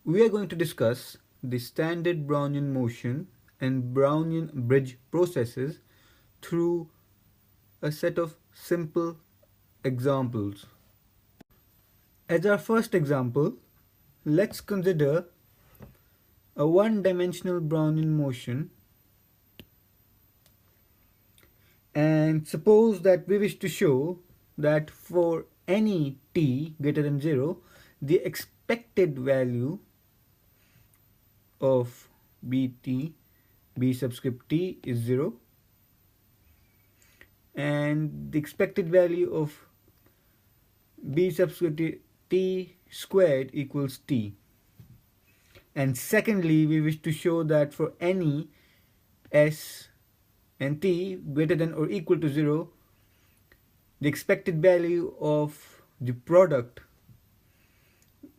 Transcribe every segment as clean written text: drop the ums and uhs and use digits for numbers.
We are going to discuss the standard Brownian motion and Brownian bridge processes through a set of simple examples. As our first example, let's consider a one-dimensional Brownian motion, and suppose that we wish to show that for any t greater than 0, the expected value of b subscript t is 0, and the expected value of b subscript t squared equals t. And secondly, we wish to show that for any s and t greater than or equal to 0, the expected value of the product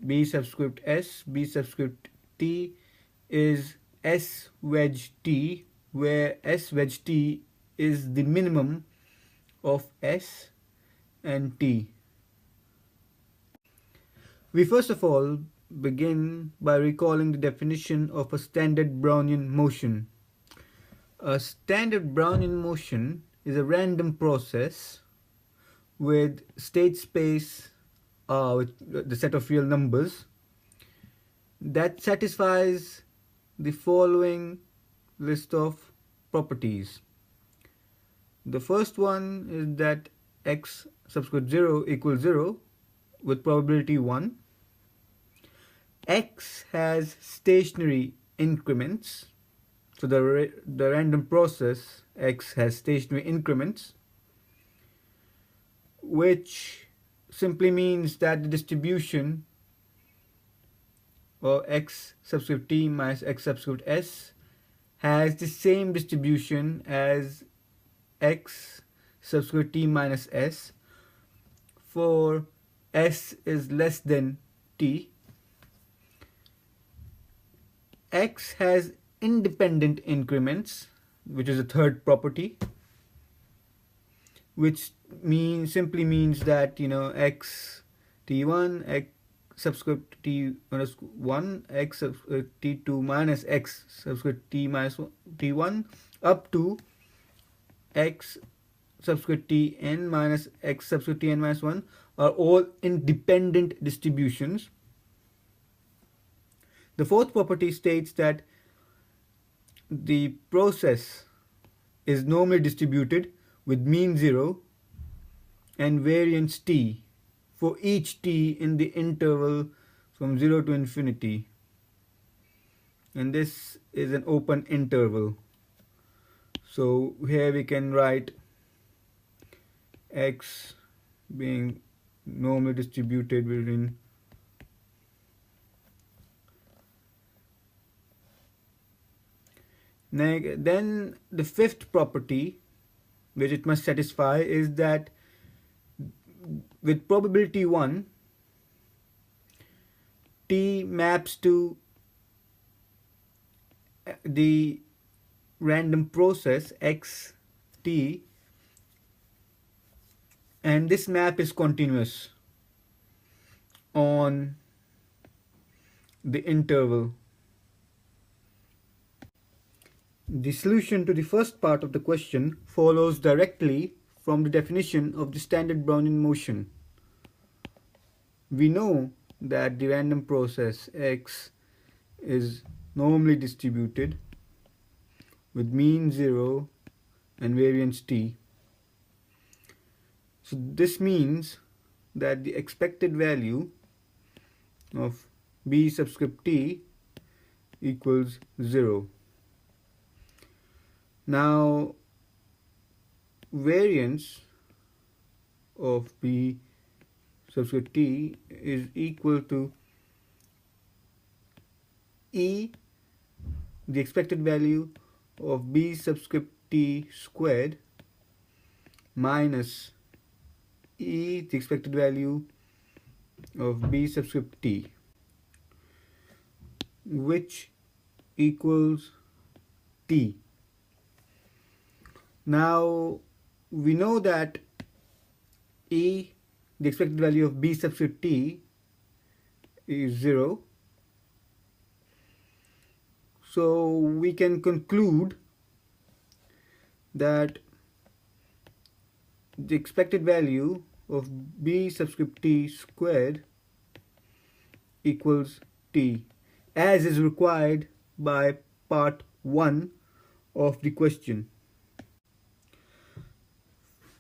b subscript s, b subscript t is s wedge t, where s wedge t is the minimum of s and t. We first of all begin by recalling the definition of a standard Brownian motion. A standard Brownian motion is a random process with state space with the set of real numbers that satisfies the following list of properties. The first one is that x subscript 0 equals 0 with probability 1. X has stationary increments. So the random process x has stationary increments, which simply means that the distribution of x subscript t minus x subscript s has the same distribution as x subscript t minus s for s is less than t. X has independent increments, which is a third property, which simply means that x t1 x subscript t minus 1 x subscript t2 minus x subscript t minus t1 up to x subscript t n minus x subscript t n minus 1 are all independent distributions. The fourth property states that the process is normally distributed with mean 0 and variance t for each t in the interval from 0 to infinity, and this is an open interval. So here we can write x being normally distributed between then the fifth property which it must satisfy is that with probability 1, t maps to the random process x t, and this map is continuous on the interval. The solution to the first part of the question follows directly from the definition of the standard Brownian motion. We know that the random process x is normally distributed with mean 0 and variance t. So this means that the expected value of b subscript t equals 0. Now variance of b subscript t is equal to e, the expected value of b subscript t squared, minus e, the expected value of b subscript t, which equals t. Now we know that e, the expected value of b subscript t, is 0, So we can conclude that the expected value of b subscript t squared equals t, as is required by part 1 of the question.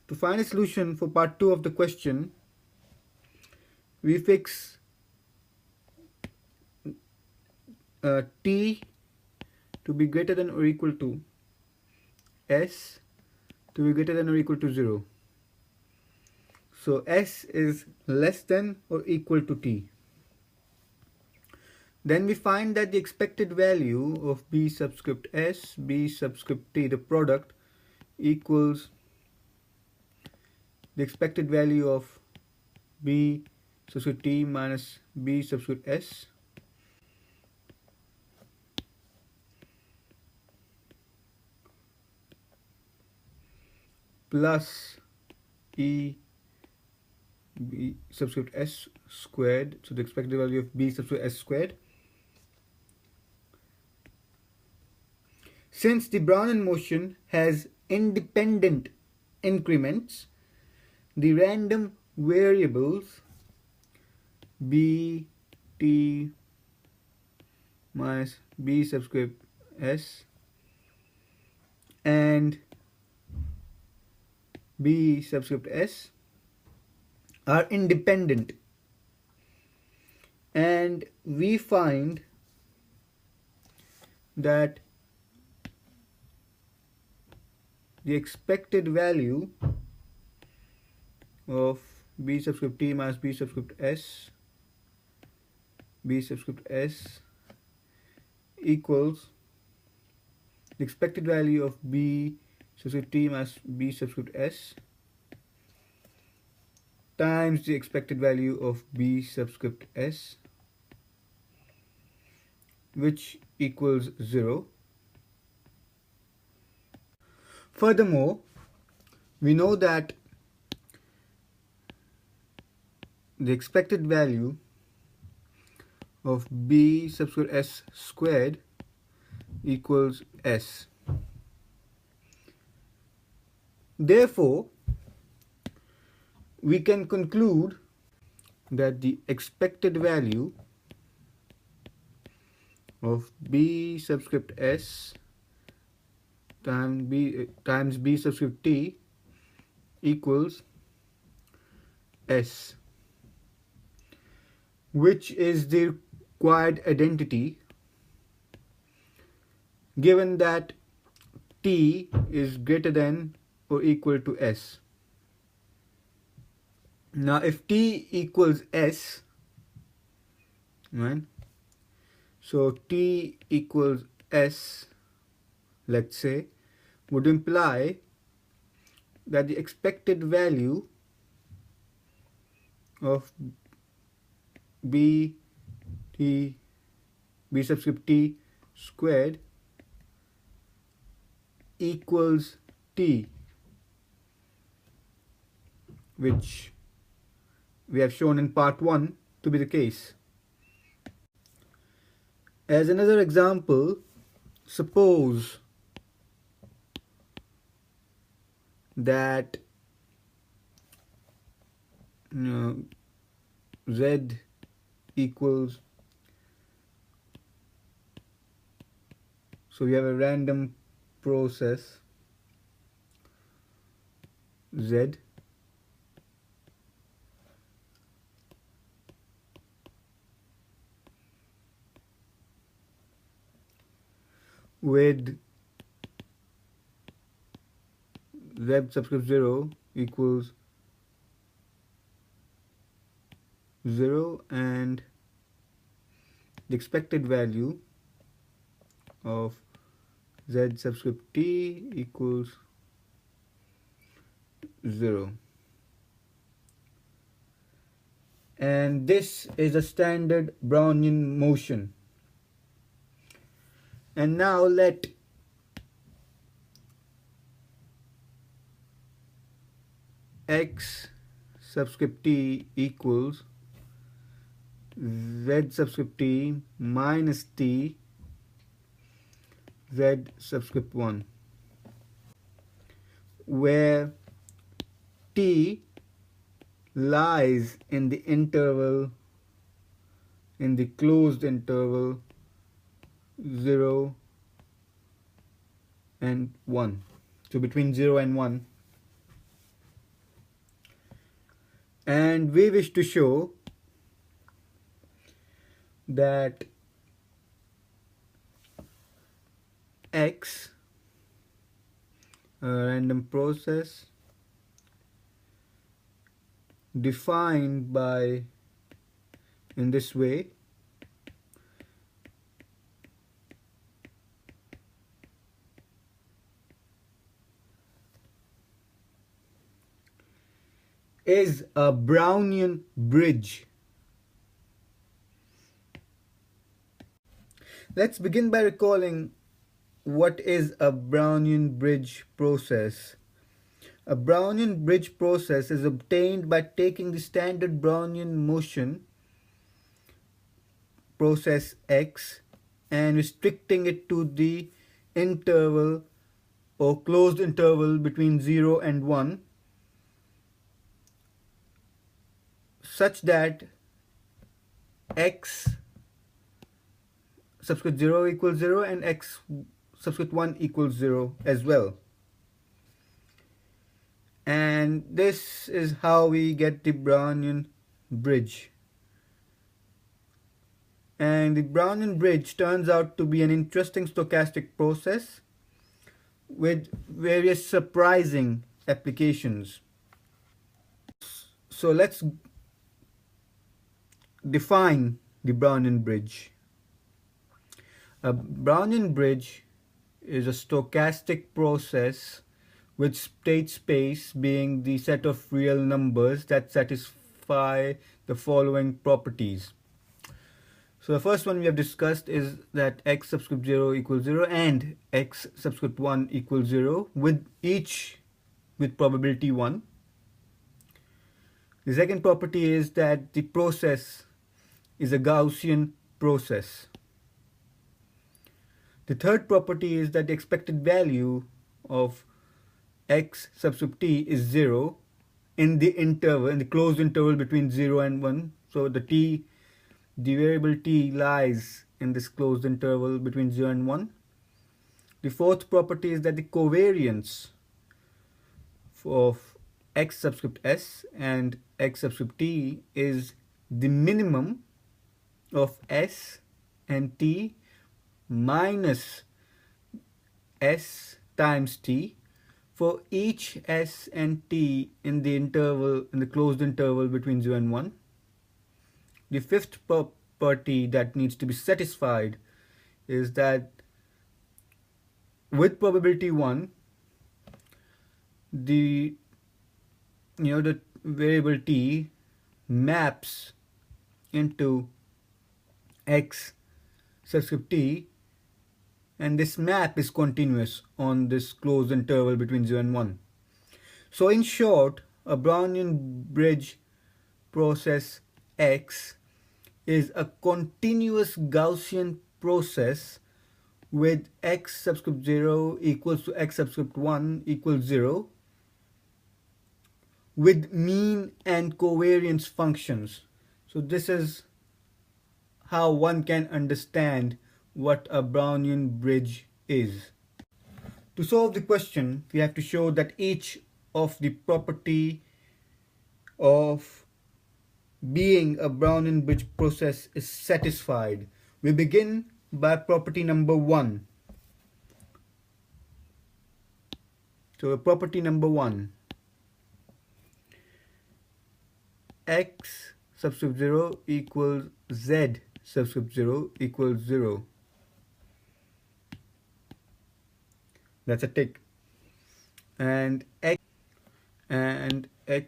To find a solution for part 2 of the question, we fix t to be greater than or equal to s to be greater than or equal to 0. So s is less than or equal to t. Then we find that the expected value of b subscript s, b subscript t, the product, equals the expected value of b subscript t minus b subscript s plus e b subscript s squared, so the expected value of b subscript s squared. Since the Brownian motion has independent increments, the random variables b t minus b subscript s and b subscript s are independent, and we find that the expected value of b subscript t minus b subscript s equals the expected value of b subscript t minus b subscript s times the expected value of b subscript s, which equals 0. Furthermore, we know that the expected value of b subscript s squared equals s. Therefore, we can conclude that the expected value of b subscript s times b subscript t equals s, which is the required identity given that t is greater than or equal to s. Now if t equals s, right, so t equals s, let's say, would imply that the expected value of b subscript t squared equals t, which we have shown in part 1 to be the case. As another example, suppose that z equals, so we have a random process z with z subscript 0 equals 0 and the expected value of z subscript t equals 0. And this is a standard Brownian motion. And now let x subscript t equals z subscript t minus t z subscript 1, where t lies in the interval, in the closed interval 0 and 1. So between 0 and 1. And we wish to show that x, a random process defined by, in this way, is a Brownian bridge. Let's begin by recalling what is a Brownian bridge process. A Brownian bridge process is obtained by taking the standard Brownian motion, process X, and restricting it to the interval or closed interval between 0 and 1, such that x subscript 0 equals 0 and x subscript 1 equals 0 as well. And this is how we get the Brownian bridge. And the Brownian bridge turns out to be an interesting stochastic process with various surprising applications. So let's define the Brownian bridge. A Brownian bridge is a stochastic process with state space being the set of real numbers that satisfy the following properties. So the first one we have discussed is that x subscript 0 equals 0 and x subscript 1 equals 0, with each with probability 1. The second property is that the process is a Gaussian process. The third property is that the expected value of x subscript t is 0 in the interval, in the closed interval between 0 and 1. So the variable t lies in this closed interval between 0 and 1. The fourth property is that the covariance of x subscript s and x subscript t is the minimum of s and t minus s times t for each s and t in the interval, in the closed interval between 0 and 1. The fifth property that needs to be satisfied is that with probability 1, the variable t maps into x subscript t, and this map is continuous on this closed interval between 0 and 1. So in short, a Brownian bridge process X is a continuous Gaussian process with x subscript 0 equals to x subscript 1 equals 0 with mean and covariance functions. So this is how one can understand what a Brownian bridge is. To solve the question, we have to show that each of the property of being a Brownian bridge process is satisfied. We begin by property number 1. So property number 1, x subscript 0 equals z subscript 0 equals 0. That's a tick. And x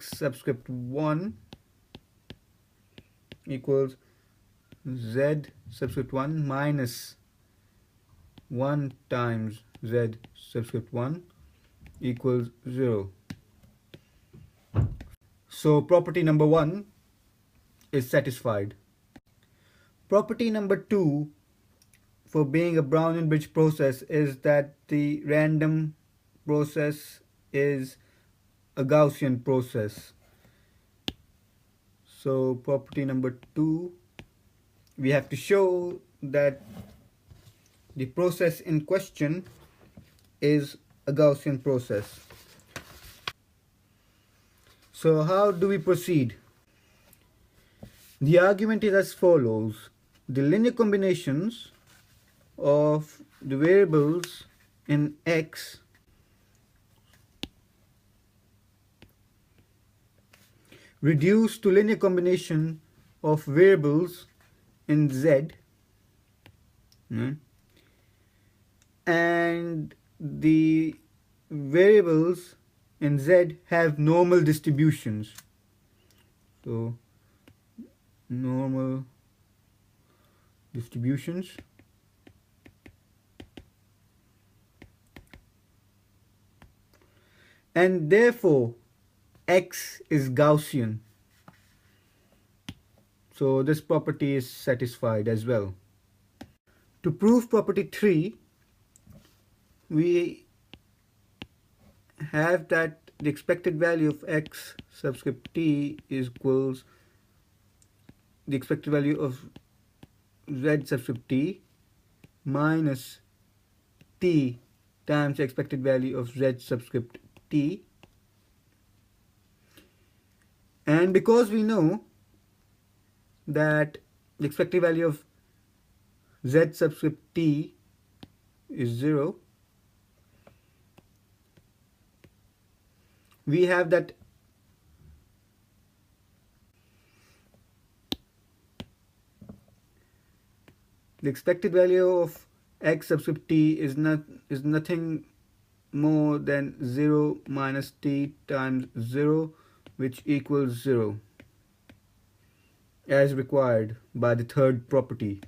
subscript 1 equals z subscript 1 minus 1 times z subscript 1 equals 0. So property number 1 is satisfied. Property number 2 for being a Brownian bridge process is that the random process is a Gaussian process. So property number 2, we have to show that the process in question is a Gaussian process. So how do we proceed? The argument is as follows. The linear combinations of the variables in X reduce to linear combination of variables in Z, and the variables in Z have normal distributions. So normal distributions, and therefore X is Gaussian. So this property is satisfied as well. To prove property 3, we have that the expected value of X subscript T equals the expected value of Z subscript T minus T times the expected value of Z subscript T. And because we know that the expected value of Z subscript T is 0, we have that the expected value of X subscript T is nothing more than 0 minus T times 0, which equals 0, as required by the third property.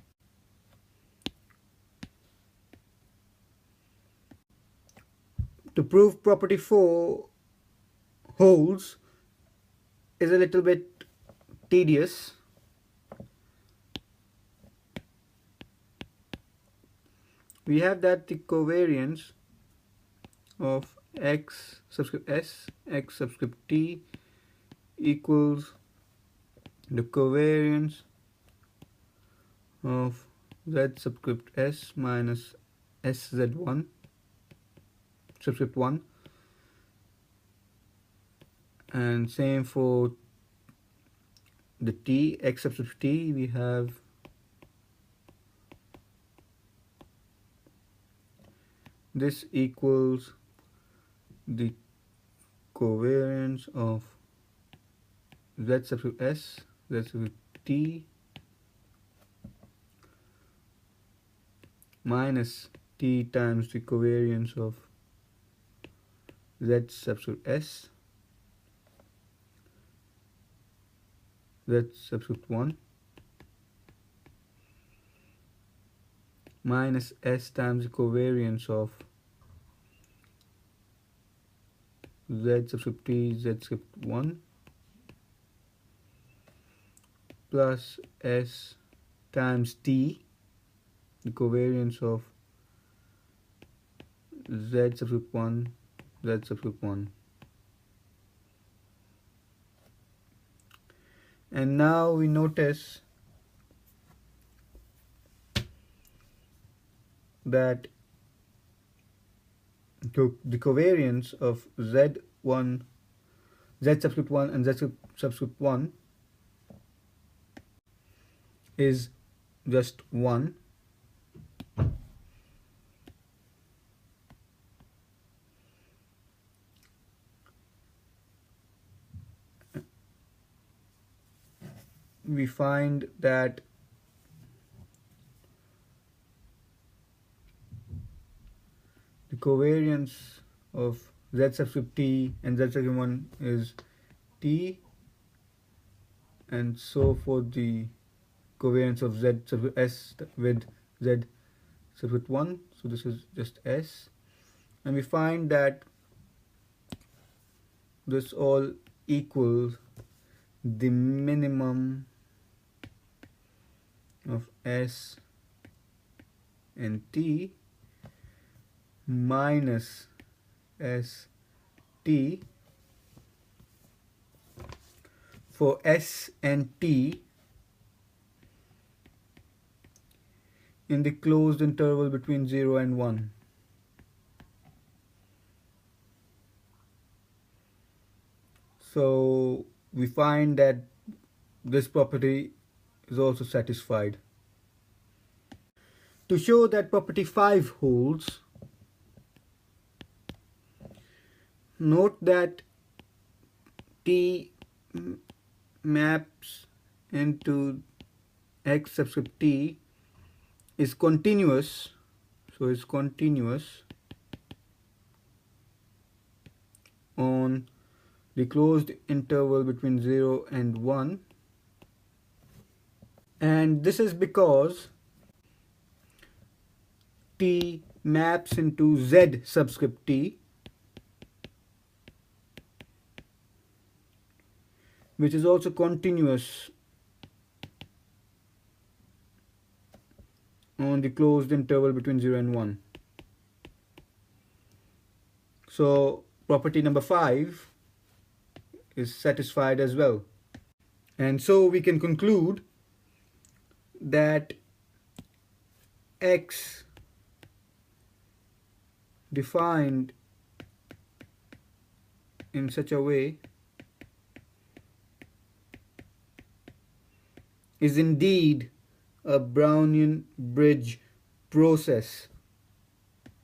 To prove property 4 holds is a little bit tedious. We have that the covariance of X subscript S, X subscript T equals the covariance of Z subscript S minus SZ1 subscript 1, and same for the T, X subscript T, we have this equals the covariance of Z subscript S, Z subscript T minus T times the covariance of Z subscript S, Z subscript 1 minus S times the covariance of Z subscript T, Z subscript 1 plus S times T, the covariance of Z subscript 1, Z subscript 1. And now we notice that the covariance of Z1, Z subscript 1 and Z subscript 1 is just 1. We find that the covariance of Z subscript T and Z subscript 1 is T, and so for the covariance of Z subscript S with Z subscript 1, so this is just S, and we find that this all equals the minimum of S and t minus st for s and t in the closed interval between 0 and 1. So we find that this property is also satisfied. To show that property 5 holds, note that t maps into x subscript t is continuous, so it's continuous on the closed interval between 0 and 1, and this is because t maps into z subscript t, which is also continuous on the closed interval between 0 and 1. So property number 5 is satisfied as well. And so we can conclude that x defined in such a way is indeed a Brownian bridge process.